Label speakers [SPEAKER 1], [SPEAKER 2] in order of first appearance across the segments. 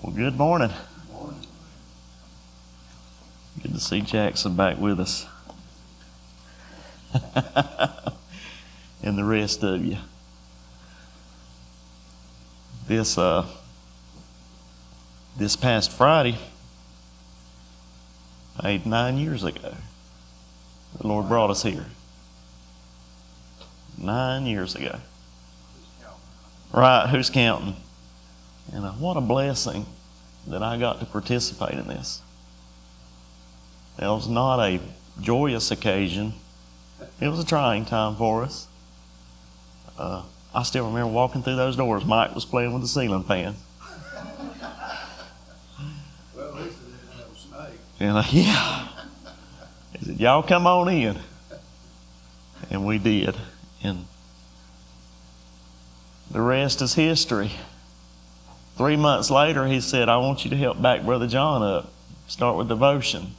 [SPEAKER 1] Well, good morning. Good to see Jackson back with us. And the rest of you. This past Friday, 9 years ago, the Lord brought us here. 9 years ago. Right, who's counting? And what a blessing that I got to participate in this. It was not a joyous occasion. It was a trying time for us. I still remember walking through those doors. Mike was playing with the ceiling fan.
[SPEAKER 2] Well, at least they didn't have a snake.
[SPEAKER 1] And yeah. He said, y'all come on in. And we did. And the rest is history. 3 months later, he said, I want you to help back Brother John up. Start with devotion.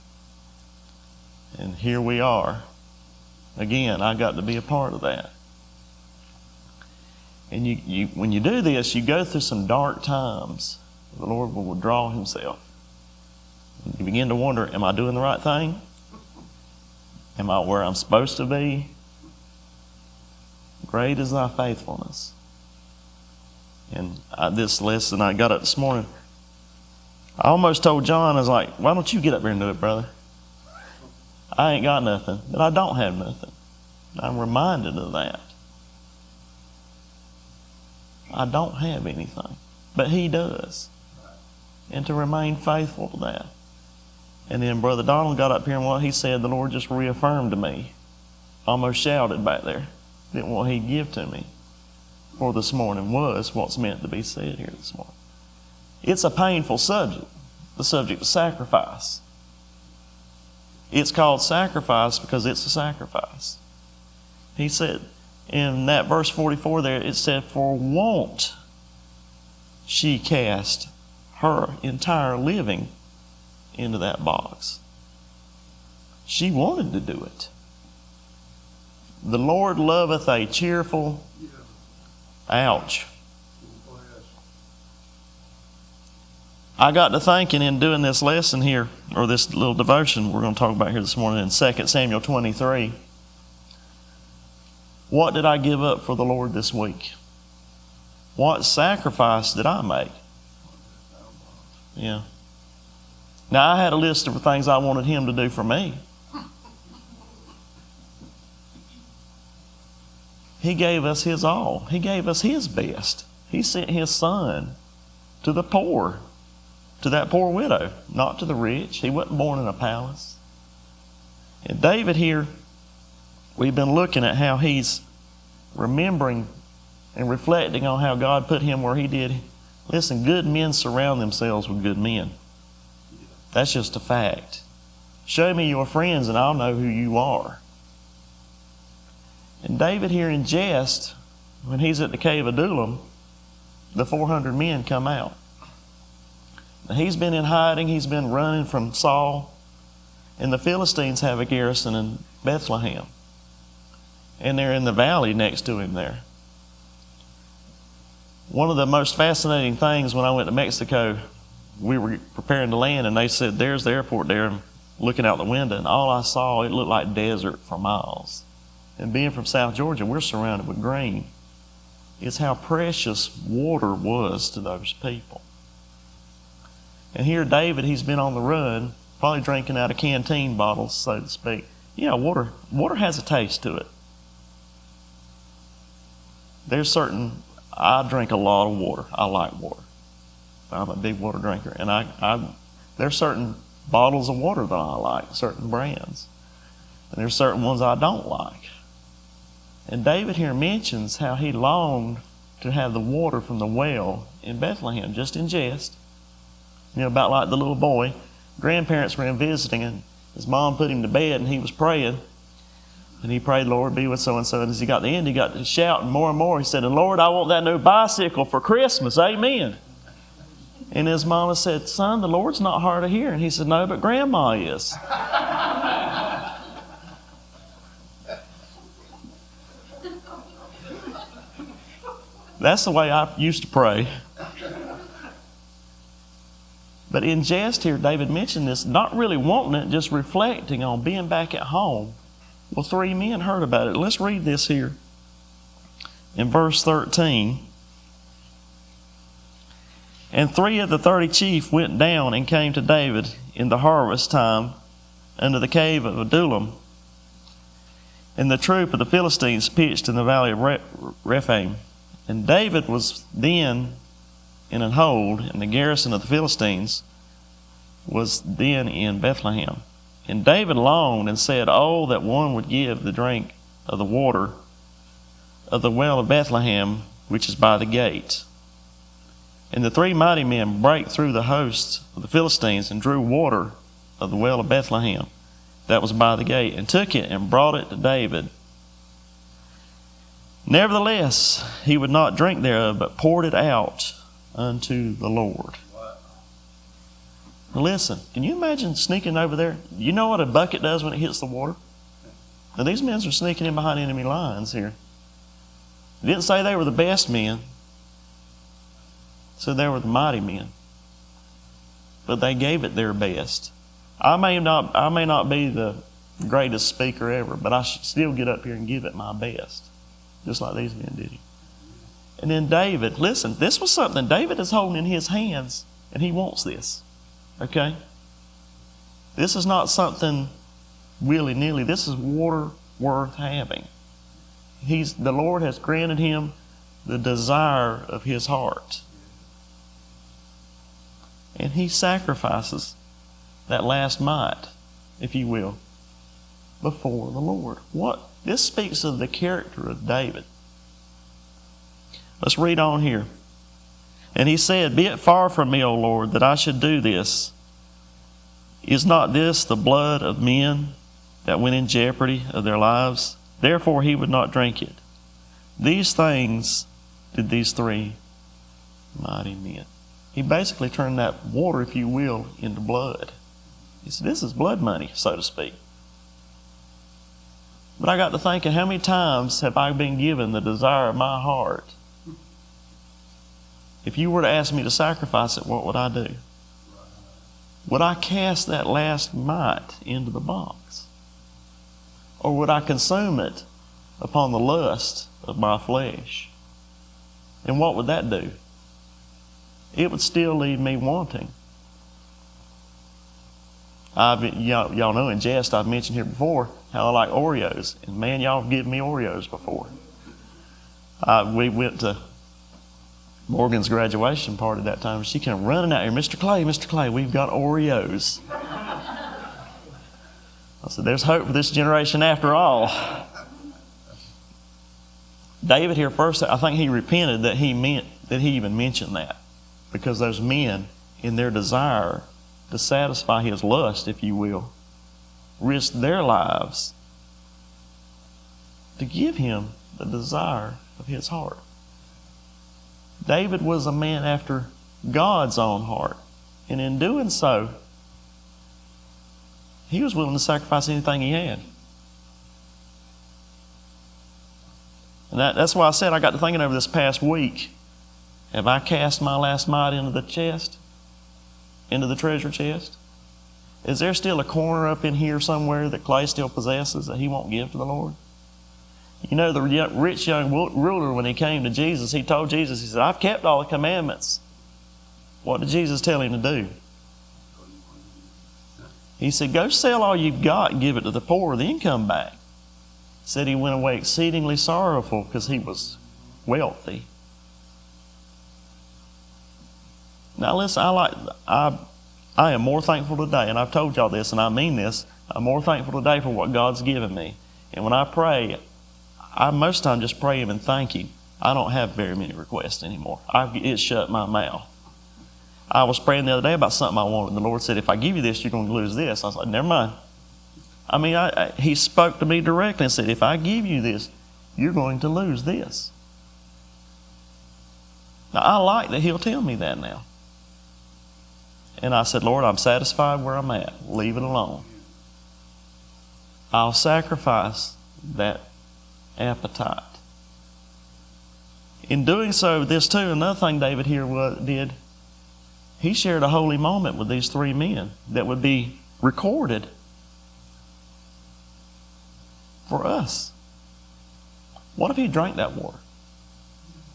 [SPEAKER 1] And here we are. Again, I got to be a part of that. And you when you do this, you go through some dark times. The Lord will withdraw Himself. You begin to wonder, am I doing the right thing? Am I where I'm supposed to be? Great is thy faithfulness. And this lesson, I got up this morning. I almost told John, I was like, why don't you get up here and do it, brother? I ain't got nothing, but I don't have nothing. I'm reminded of that. I don't have anything, but He does. And to remain faithful to that. And then Brother Donald got up here and what he said, the Lord just reaffirmed to me. Almost shouted back there that what He'd give to me for this morning was what's meant to be said here this morning. It's a painful subject, the subject of sacrifice. It's called sacrifice because it's a sacrifice. He said in that verse 44 there, it said, for want she cast her entire living into that box. She wanted to do it. The Lord loveth a cheerful. Ouch. I got to thinking in doing this lesson here, or this little devotion we're going to talk about here this morning in 2 Samuel 23. What did I give up for the Lord this week? What sacrifice did I make? Yeah. Now I had a list of things I wanted Him to do for me. He gave us His all. He gave us His best. He sent His Son to the poor, to that poor widow, not to the rich. He wasn't born in a palace. And David here, we've been looking at how he's remembering and reflecting on how God put him where He did. Listen, good men surround themselves with good men. That's just a fact. Show me your friends and I'll know who you are. And David here in jest, when he's at the cave of Adullam, the 400 men come out. Now, he's been in hiding, he's been running from Saul, and the Philistines have a garrison in Bethlehem. And they're in the valley next to him there. One of the most fascinating things when I went to Mexico, we were preparing to land and they said, there's the airport there, and looking out the window, and all I saw, it looked like desert for miles. And being from South Georgia, we're surrounded with green. It's how precious water was to those people. And here David, he's been on the run, probably drinking out of canteen bottles, so to speak. Yeah, water has a taste to it. I drink a lot of water. I like water. I'm a big water drinker. And there's certain bottles of water that I like, certain brands. And there's certain ones I don't like. And David here mentions how he longed to have the water from the well in Bethlehem, just in jest. You know, about like the little boy. Grandparents were in visiting and his mom put him to bed and he was praying. And he prayed, Lord, be with so-and-so. And as he got to the end, he got to shouting more and more. He said, Lord, I want that new bicycle for Christmas. Amen. And his mama said, son, the Lord's not hard of hearing. He said, no, but Grandma is. That's the way I used to pray. But in jest here, David mentioned this, not really wanting it, just reflecting on being back at home. Well, 3 men heard about it. Let's read this here. In verse 13. And 3 of the 30 chief went down and came to David in the harvest time under the cave of Adullam. And the troop of the Philistines pitched in the valley of Rephaim. And David was then in an hold, and the garrison of the Philistines was then in Bethlehem. And David longed and said, "Oh, that one would give the drink of the water of the well of Bethlehem, which is by the gate." And the 3 mighty men brake through the hosts of the Philistines and drew water of the well of Bethlehem that was by the gate, and took it and brought it to David. Nevertheless, he would not drink thereof, but poured it out unto the Lord. Now listen, can you imagine sneaking over there? You know what a bucket does when it hits the water? Now these men are sneaking in behind enemy lines here. It didn't say they were the best men. It said they were the mighty men. But they gave it their best. I may not be the greatest speaker ever, but I should still get up here and give it my best. Just like these men did. And then David, listen, this was something David is holding in his hands, and he wants this. Okay? This is not something willy-nilly. This is water worth having. The Lord has granted him the desire of his heart. And he sacrifices that last mite, if you will, before the Lord. This speaks of the character of David. Let's read on here. And he said, "Be it far from me, O Lord, that I should do this. Is not this the blood of men that went in jeopardy of their lives? Therefore he would not drink it. These things did these 3 mighty men." He basically turned that water, if you will, into blood. He said, this is blood money, so to speak. But I got to thinking, how many times have I been given the desire of my heart? If you were to ask me to sacrifice it, what would I do? Would I cast that last mite into the box? Or would I consume it upon the lust of my flesh? And what would that do? It would still leave me wanting. Y'all know in jest I've mentioned here before how I like Oreos. And man, y'all have given me Oreos before. We went to Morgan's graduation party that time. She came running out here, Mr. Clay, we've got Oreos. I said, there's hope for this generation after all. David here first, I think he repented that he even mentioned that. Because those men, in their desire to satisfy his lust, if you will, risked their lives to give him the desire of his heart. David was a man after God's own heart. And in doing so, he was willing to sacrifice anything he had. And that's why I said I got to thinking over this past week. Have I cast my last mite into the chest? Into the treasure chest? Is there still a corner up in here somewhere that Clay still possesses that he won't give to the Lord? You know, the rich young ruler, when he came to Jesus, he told Jesus, he said, I've kept all the commandments. What did Jesus tell him to do? He said, go sell all you've got and give it to the poor, then come back. He said he went away exceedingly sorrowful because he was wealthy. Now listen, I am more thankful today, and I've told y'all this, and I mean this. I'm more thankful today for what God's given me. And when I pray, I most of the time just pray Him and thank Him. I don't have very many requests anymore. It's shut my mouth. I was praying the other day about something I wanted, and the Lord said, if I give you this, you're going to lose this. I was like, never mind. I mean, He spoke to me directly and said, if I give you this, you're going to lose this. Now, I like that He'll tell me that now. And I said, Lord, I'm satisfied where I'm at. Leave it alone. I'll sacrifice that appetite. In doing so, this too, another thing David here did, He shared a holy moment with these three men that would be recorded for us. What if he drank that water?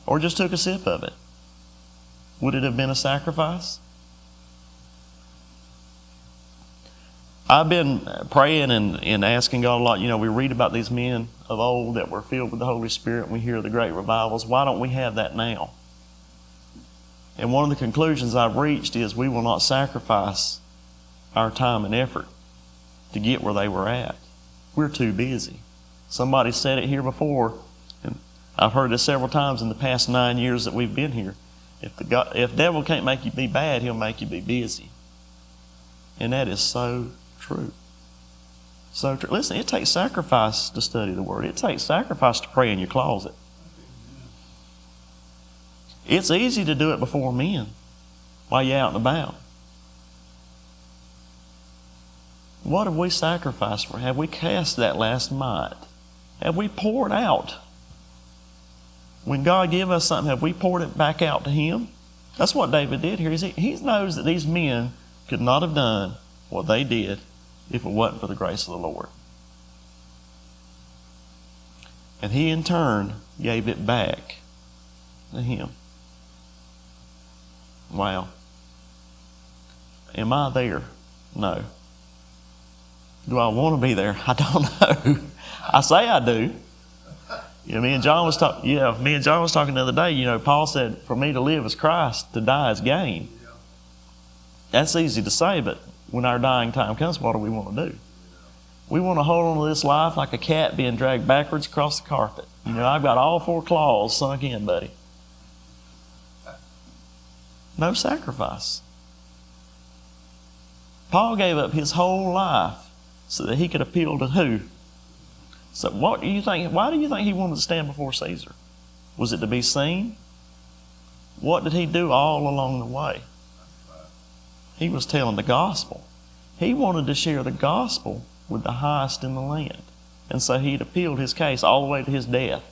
[SPEAKER 1] Or just took a sip of it? Would it have been a sacrifice? I've been praying and asking God a lot. You know, we read about these men of old that were filled with the Holy Spirit and we hear the great revivals. Why don't we have that now? And one of the conclusions I've reached is we will not sacrifice our time and effort to get where they were at. We're too busy. Somebody said it here before, and I've heard this several times in the past 9 years that we've been here. If devil can't make you be bad, he'll make you be busy. And that is so true. So true. Listen, it takes sacrifice to study the Word. It takes sacrifice to pray in your closet. It's easy to do it before men while you're out and about. What have we sacrificed for? Have we cast that last mite? Have we poured out? When God gave us something, have we poured it back out to Him? That's what David did here. He knows that these men could not have done what they did if it wasn't for the grace of the Lord. And he in turn gave it back to Him. Wow. Am I there? No. Do I want to be there? I don't know. I say I do. You know, me and John was talking the other day. You know, Paul said, for me to live is Christ, to die is gain. That's easy to say, but when our dying time comes, what do we want to do? We want to hold on to this life like a cat being dragged backwards across the carpet. You know, I've got all four claws sunk in, buddy. No sacrifice. Paul gave up his whole life so that he could appeal to who? So what do you think? Why do you think he wanted to stand before Caesar? Was it to be seen? What did he do all along the way? He was telling the gospel. He wanted to share the gospel with the highest in the land. And so he'd appealed his case all the way to his death.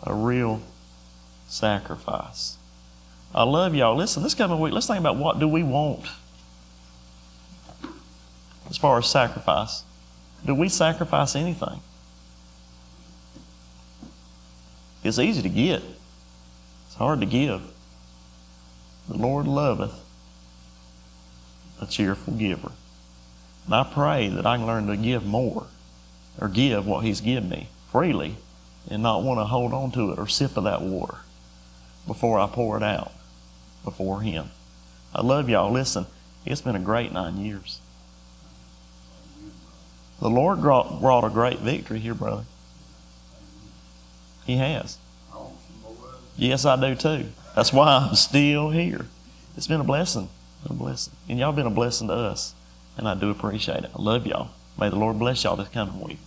[SPEAKER 1] A real sacrifice. I love y'all. Listen, this coming week, let's think about what do we want as far as sacrifice. Do we sacrifice anything? It's easy to get. It's hard to give. The Lord loveth a cheerful giver. And I pray that I can learn to give more, or give what He's given me freely, and not want to hold on to it or sip of that water before I pour it out before Him. I love y'all. Listen, it's been a great 9 years. The Lord brought a great victory here, brother. He has. Yes, I do too. That's why I'm still here. It's been a blessing. A blessing. And y'all been a blessing to us. And I do appreciate it. I love y'all. May the Lord bless y'all this coming week.